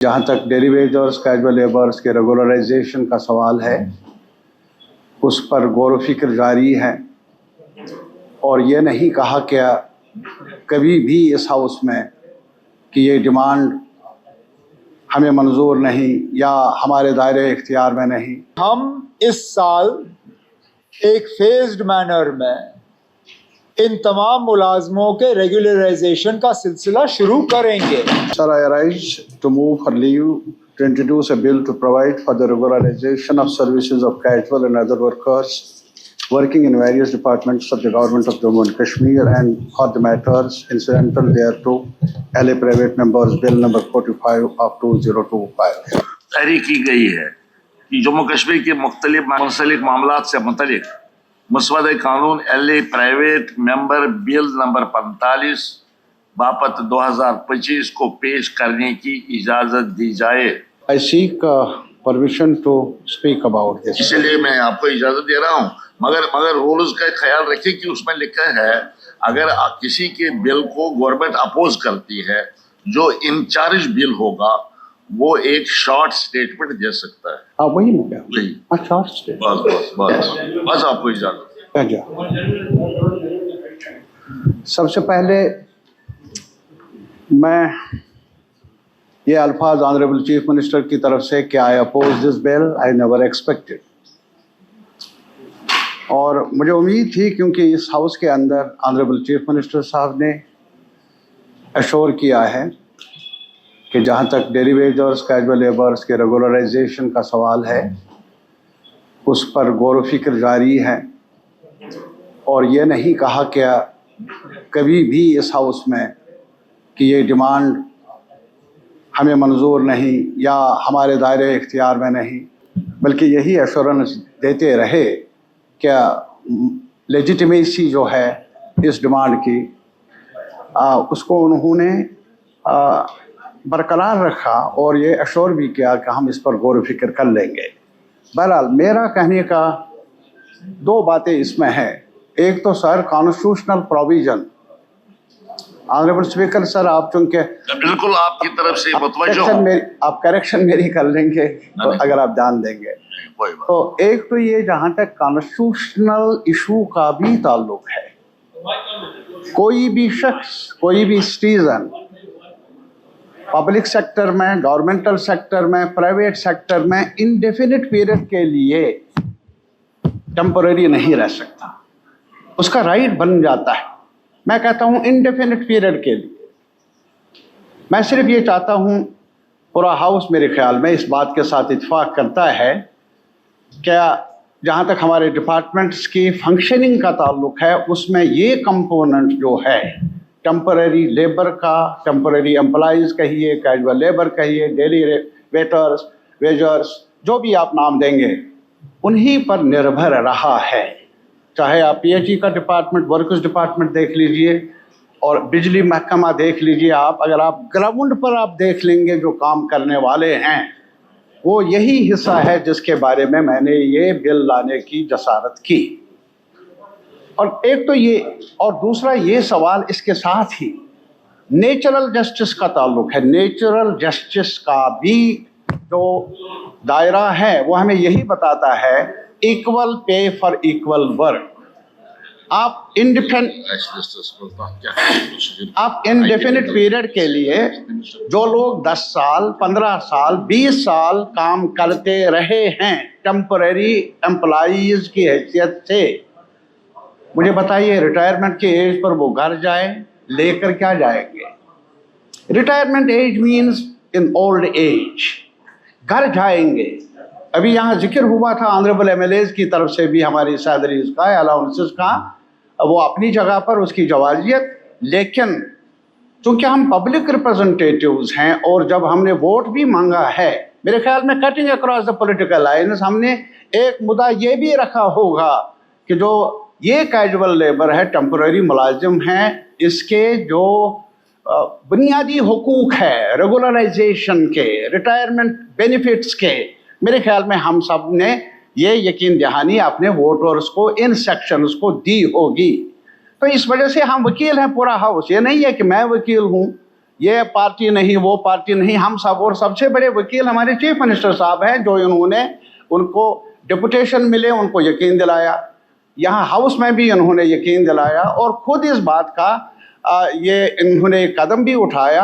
जहाँ तक डेरिवेटर्स casual labours के रेगुलराइजेशन का सवाल है, उस पर गौर फिक्र जारी है और ये नहीं कहा गया कभी भी इस हाउस में कि ये डिमांड हमें मंजूर नहीं या हमारे दायरे इख्तियार में नहीं। हम इस साल एक फेज्ड मैनर में इन तमाम मुलाजमों के रेगुलराइजेशन का सिलसिला शुरू करेंगे। Sir, I arise to move for leave to introduce a bill to provide for the regularization of services of casual and other workers working in various departments of the government of Jammu and Kashmir and for the matters incidental thereto, LA Private Members Bill number 45 of 2025। तहरीक की गई है कि जम्मू कश्मीर के मुख्तलिफ मामलात से मुतल्लिक मसवदे कानून LA private member bill number 45 बापत 2025 को पेश करने की इजाजत दी जाए। I seek permission to speak about this। इसलिए मैं आपको इजाजत दे रहा हूँ, मगर रूल्स का ख्याल रखिए कि उसमें लिखा है अगर किसी के बिल को गवर्नमेंट अपोज करती है, जो इंचार्ज बिल होगा वो एक शॉर्ट स्टेटमेंट दे सकता है। हाँ, वही मैं कह वही शॉर्ट स्टेटमेंट। बस आपको इजाजत। सबसे पहले मैं ये अल्फाज ऑनरेबल चीफ मिनिस्टर की तरफ से कि I oppose this bill, I never expected, और मुझे उम्मीद थी क्योंकि इस हाउस के अंदर ऑनरेबल चीफ मिनिस्टर साहब ने अश्योर किया है कि जहाँ तक डेरिवेटर्स कैजुअल लेबर्स के रेगुलराइजेशन का सवाल है, उस पर गौर फिक्र जारी है और ये नहीं कहा गया कभी भी इस हाउस में कि ये डिमांड हमें मंजूर नहीं या हमारे दायरे इख्तियार में नहीं, बल्कि यही एश्योरेंस देते रहे क्या लेजिटिमेसी जो है इस डिमांड की उसको उन्होंने बरकरार रखा और ये एश्योर भी किया कि हम इस पर गौर फिक्र कर लेंगे। बहरहाल मेरा कहने का दो बातें इसमें हैं। एक तो sir constitutional provision, honourable speaker sir आप चूंकि बिल्कुल आपकी तरफ से मुतवज्जो हूं। आप करेक्शन मेरी कर लेंगे तो अगर आप ध्यान देंगे तो एक तो ये जहाँ तक कॉन्स्टिट्यूशनल इशू का भी ताल्लुक है, कोई भी शख्स, कोई भी सिटीजन पब्लिक सेक्टर में, गवर्नमेंटल सेक्टर में, प्राइवेट सेक्टर में इनडेफिनिट पीरियड के लिए टेम्पररी नहीं रह सकता, उसका राइट बन जाता है। मैं कहता हूं इनडेफिनिट पीरियड के लिए। मैं सिर्फ ये चाहता हूं, पूरा हाउस मेरे ख्याल में इस बात के साथ इत्तेफाक करता है क्या जहाँ तक हमारे डिपार्टमेंट्स की फंक्शनिंग का ताल्लुक है, उसमें ये कंपोनेंट जो है टेम्पररी लेबर का, टेम्पररी एम्प्लॉइज़ कहिए, कैजुअल लेबर कहिए, डेली वेटर्स, वेजर्स, जो भी आप नाम देंगे, उन्हीं पर निर्भर रहा है। चाहे आप PHE का डिपार्टमेंट, वर्कर्स डिपार्टमेंट देख लीजिए और बिजली महकमा देख लीजिए, आप अगर आप ग्राउंड पर आप देख लेंगे जो काम करने वाले हैं वो यही हिस्सा है जिसके बारे में मैंने ये बिल लाने की जसारत की। और एक तो ये, और दूसरा ये सवाल इसके साथ ही नेचुरल जस्टिस का ताल्लुक है। नेचुरल जस्टिस का भी जो दायरा है वो हमें यही बताता है equal pay for equal work. आप इनडेफिनिट पीरियड के लिए जो लोग 10 साल, 15 साल, 20 साल काम करते रहे हैं टेम्पररी एम्प्लॉइज की हैसियत से, मुझे बताइए रिटायरमेंट की एज पर वो घर जाए, लेकर क्या जाएंगे? Retirement age means in old age, घर जाएंगे। अभी यहाँ जिक्र हुआ था ऑनरेबल MLAs की तरफ से भी हमारी सैलरीज का, अलाउंसेस का, वो अपनी जगह पर उसकी जवाजियत, लेकिन चूँकि हम पब्लिक रिप्रेजेंटेटिव्स हैं और जब हमने वोट भी मांगा है, मेरे ख्याल में cutting across the political lines हमने एक मुद्दा ये भी रखा होगा कि जो ये कैजुअल लेबर है, टेम्पररी मुलाजिम हैं, इसके जो बुनियादी हुकूक है रेगुलराइजेशन के, रिटायरमेंट बेनिफिट्स के, मेरे ख्याल में हम सब ने ये यकीन दहानी अपने वोटर्स को, इन सेक्शंस को दी होगी। तो इस वजह से हम वकील हैं पूरा हाउस, ये नहीं है कि मैं वकील हूँ ये पार्टी नहीं वो पार्टी नहीं, हम सब, और सबसे बड़े वकील हमारे चीफ मिनिस्टर साहब हैं, जो इन्होंने उनको डेपुटेशन मिले, उनको यकीन दिलाया, यहाँ हाउस में भी इन्होंने यकीन दिलाया, और खुद इस बात का ये इन्होंने कदम भी उठाया।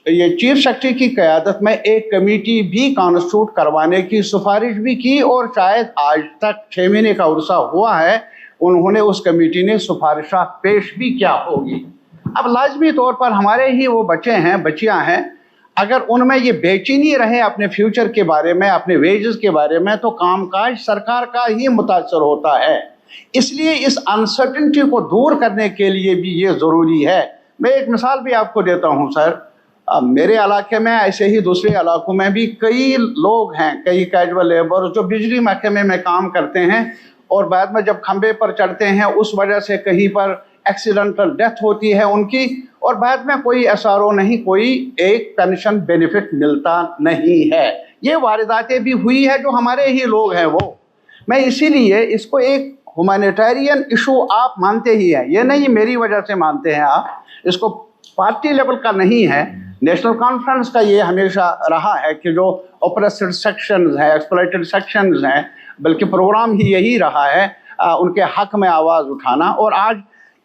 ये चीफ सेक्रेटरी की क़यादत में एक कमेटी भी कॉन्स्टिट्यूट करवाने की सिफारिश भी की, और शायद आज तक 6 महीने का उर्सा हुआ है, उन्होंने, उस कमेटी ने सिफारिशा पेश भी किया होगी। अब लाजमी तौर पर हमारे ही वो बच्चे हैं, बच्चियां हैं, अगर उनमें ये बेचैनी रहे अपने फ्यूचर के बारे में, अपने वेजेस के बारे में, तो कामकाज सरकार का ही मुतासर होता है। इसलिए इस अनसर्टेनिटी को दूर करने के लिए भी ये ज़रूरी है। मैं एक मिसाल भी आपको देता हूँ सर, मेरे इलाके में, ऐसे ही दूसरे इलाकों में भी कई लोग हैं, कई कैजुअल लेबर जो बिजली महकमे में काम करते हैं, और बाद में जब खंबे पर चढ़ते हैं उस वजह से कहीं पर एक्सीडेंटल डेथ होती है उनकी, और बाद में कोई एसआरओ नहीं, कोई एक पेंशन बेनिफिट मिलता नहीं है। ये वारदातें भी हुई है, जो हमारे ही लोग हैं वो। मैं इसीलिए इसको एक ह्यूमैनिटेरियन इशू आप मानते ही हैं, ये नहीं मेरी वजह से मानते हैं आप, इसको पार्टी लेवल का नहीं है, नेशनल कॉन्फ्रेंस का ये हमेशा रहा है कि जो ऑपरेटेड सेक्शंस हैं, एक्सप्लॉइटेड सेक्शंस हैं, बल्कि प्रोग्राम ही यही रहा है उनके हक में आवाज़ उठाना। और आज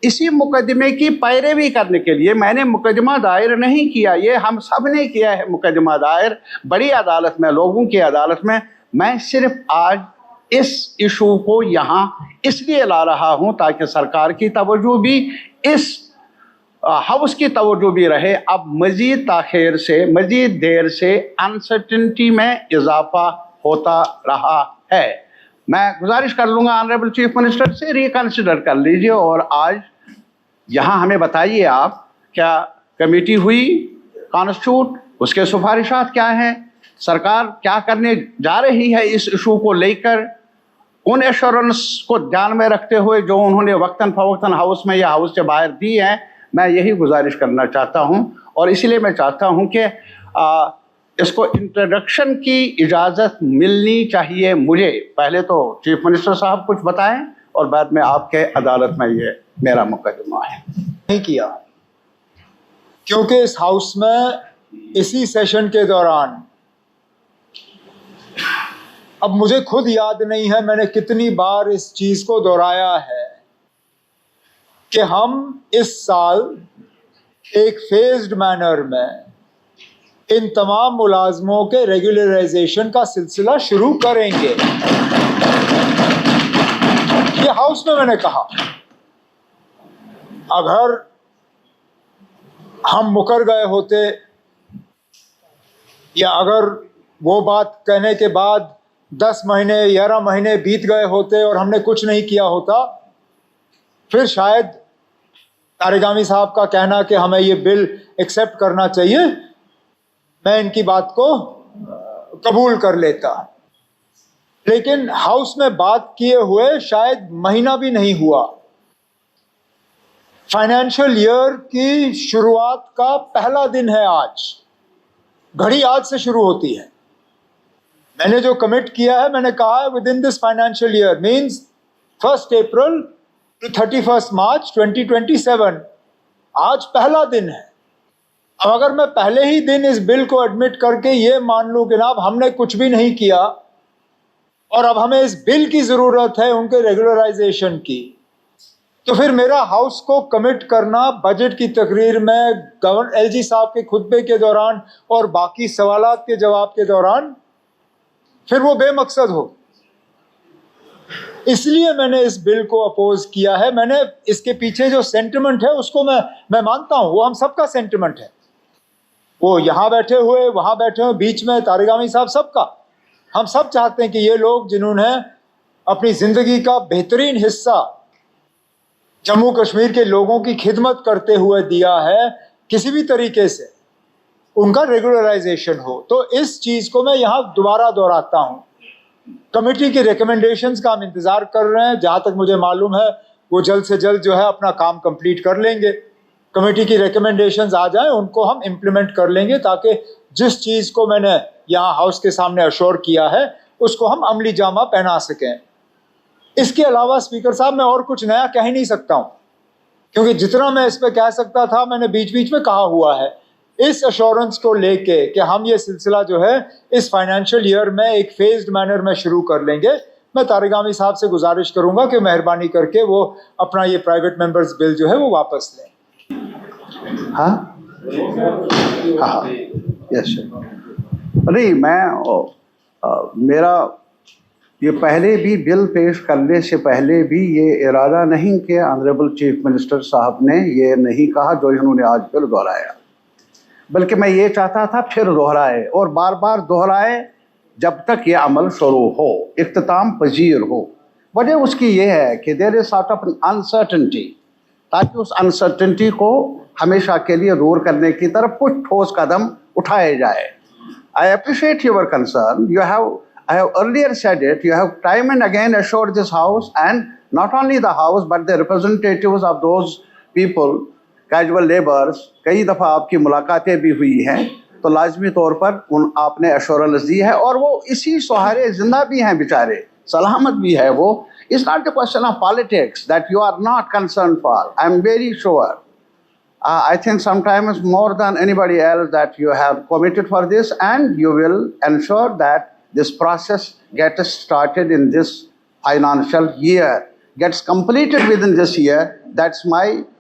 इसी मुकदमे की पैरवी करने के लिए मैंने मुकदमा दायर नहीं किया, ये हम सब ने किया है मुकदमा दायर बड़ी अदालत में, लोगों की अदालत में। मैं सिर्फ आज इस इशू को यहाँ इसलिए ला रहा हूँ ताकि सरकार की तवज्जो भी, इस हाउस की तवज्जो भी रहे। अब मज़ीद ताख़ीर से, मज़ीद देर से अनसर्टेनिटी में इजाफा होता रहा है। मैं गुजारिश कर लूँगा ऑनरेबल चीफ मिनिस्टर से, रिकन्सिडर कर लीजिए, और आज यहाँ हमें बताइए आप, क्या कमेटी हुई कॉन्स्टिट्यूट, उसके सिफारिशात क्या हैं, सरकार क्या करने जा रही है इस इशू को लेकर, उन एश्योरेंस को ध्यान में रखते हुए जो उन्होंने वक्तन फ़वक्तन हाउस में या हाउस से बाहर दी हैं। मैं यही गुजारिश करना चाहता हूं, और इसलिए मैं चाहता हूं कि इसको इंट्रोडक्शन की इजाज़त मिलनी चाहिए मुझे। पहले तो चीफ मिनिस्टर साहब कुछ बताएं, और बाद में आपके अदालत में ये मेरा मुकदमा है। नहीं किया, क्योंकि इस हाउस में इसी सेशन के दौरान, अब मुझे खुद याद नहीं है मैंने कितनी बार इस चीज़ को दोहराया है कि हम इस साल एक फेज्ड मैनर में इन तमाम मुलाजमों के रेगुलराइजेशन का सिलसिला शुरू करेंगे। ये हाउस में मैंने कहा, अगर हम मुकर गए होते, या अगर वो बात कहने के बाद 10 महीने 11 महीने बीत गए होते और हमने कुछ नहीं किया होता, फिर शायद तारिगामी साहब का कहना कि हमें ये बिल एक्सेप्ट करना चाहिए, मैं इनकी बात को कबूल कर लेता। लेकिन हाउस में बात किए हुए शायद महीना भी नहीं हुआ, फाइनेंशियल ईयर की शुरुआत का पहला दिन है आज, घड़ी आज से शुरू होती है। मैंने जो कमिट किया है, मैंने कहा है within this financial year means 1 April to 31 March 2027, आज पहला दिन है। अब अगर मैं पहले ही दिन इस बिल को एडमिट करके ये मान लूं कि जनाब हमने कुछ भी नहीं किया और अब हमें इस बिल की ज़रूरत है उनके रेगुलराइजेशन की, तो फिर मेरा हाउस को कमिट करना बजट की तकरीर में, गवर्नर एलजी साहब के खुतबे के दौरान और बाकी सवालात के जवाब के दौरान, फिर वो बेमकसद हो। इसलिए मैंने इस बिल को अपोज किया है। मैंने इसके पीछे जो सेंटिमेंट है उसको मैं मानता हूँ, वो हम सबका सेंटिमेंट है, वो यहाँ बैठे हुए, वहाँ बैठे हुए, बीच में तारिगामी साहब, सबका। हम सब चाहते हैं कि ये लोग जिन्होंने अपनी ज़िंदगी का बेहतरीन हिस्सा जम्मू कश्मीर के लोगों की खिदमत करते हुए दिया है, किसी भी तरीके से उनका रेगुलराइजेशन हो। तो इस चीज़ को मैं यहाँ दोबारा दोहराता हूँ। कमेटी के रिकमेंडेशंस का हम इंतज़ार कर रहे हैं, जहाँ तक मुझे मालूम है वो जल्द से जल्द जो है अपना काम कंप्लीट कर लेंगे। कमेटी की रिकमेंडेशंस आ जाएं, उनको हम इम्प्लीमेंट कर लेंगे, ताकि जिस चीज़ को मैंने यहाँ हाउस के सामने अश्योर किया है उसको हम अमली जामा पहना सकें। इसके अलावा स्पीकर साहब, मैं और कुछ नया कह ही नहीं सकता हूँ, क्योंकि जितना मैं इस पर कह सकता था मैंने बीच बीच में कहा हुआ है। इस अश्योरेंस को लेके कि हम ये सिलसिला जो है इस फाइनेंशियल ईयर में एक फेज्ड मैनर में शुरू कर लेंगे, मैं तारिक आमी साहब से गुजारिश करूंगा कि मेहरबानी करके वो अपना ये प्राइवेट मेंबर्स बिल जो है वो वापस लें। हाँ हाँ यस नहीं, मेरा ये पहले भी बिल पेश करने से पहले भी ये इरादा नहीं कि ऑनरेबल चीफ मिनिस्टर साहब ने ये नहीं कहा जो इन्होंने आज फिर दोहराया, बल्कि मैं ये चाहता था फिर दोहराए और बार बार दोहराए जब तक ये अमल शुरू हो, इख्तिताम पजीर हो। वजह उसकी ये है कि there is sort of uncertainty, ताकि उस अनसर्टेनिटी को हमेशा के लिए दूर करने की तरफ कुछ ठोस कदम उठाए जाए। I appreciate your concern. I have earlier said it, you have time and again assured this House, and not only the House, but the representatives of those people, casual laborers, कई दफ़ा आपकी मुलाकातें भी हुई हैं, तो लाजमी तौर पर आपने एश्योरेंस दी है और वो इसी सहारे जिंदा भी हैं बेचारे, सलामत भी है वो। It's not a question of politics that you are not concerned for. I am very sure. I think sometimes more than anybody else that you have committed for this, and you will ensure that this process gets started in this financial year, gets completed within this year. That's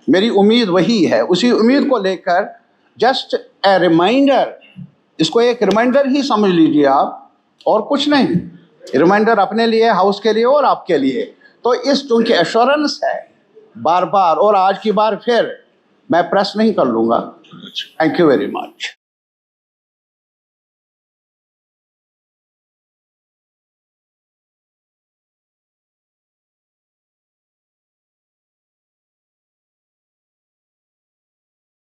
मेरी उम्मीद वही है। उसी उम्मीद को लेकर just a reminder, इसको एक रिमाइंडर ही समझ लीजिए आप, और कुछ नहीं, रिमाइंडर अपने लिए, हाउस के लिए और आपके लिए। तो इस चूंकि एश्योरेंस है बार बार, और आज की बार फिर मैं प्रेस नहीं कर लूँगा। Thank you very much.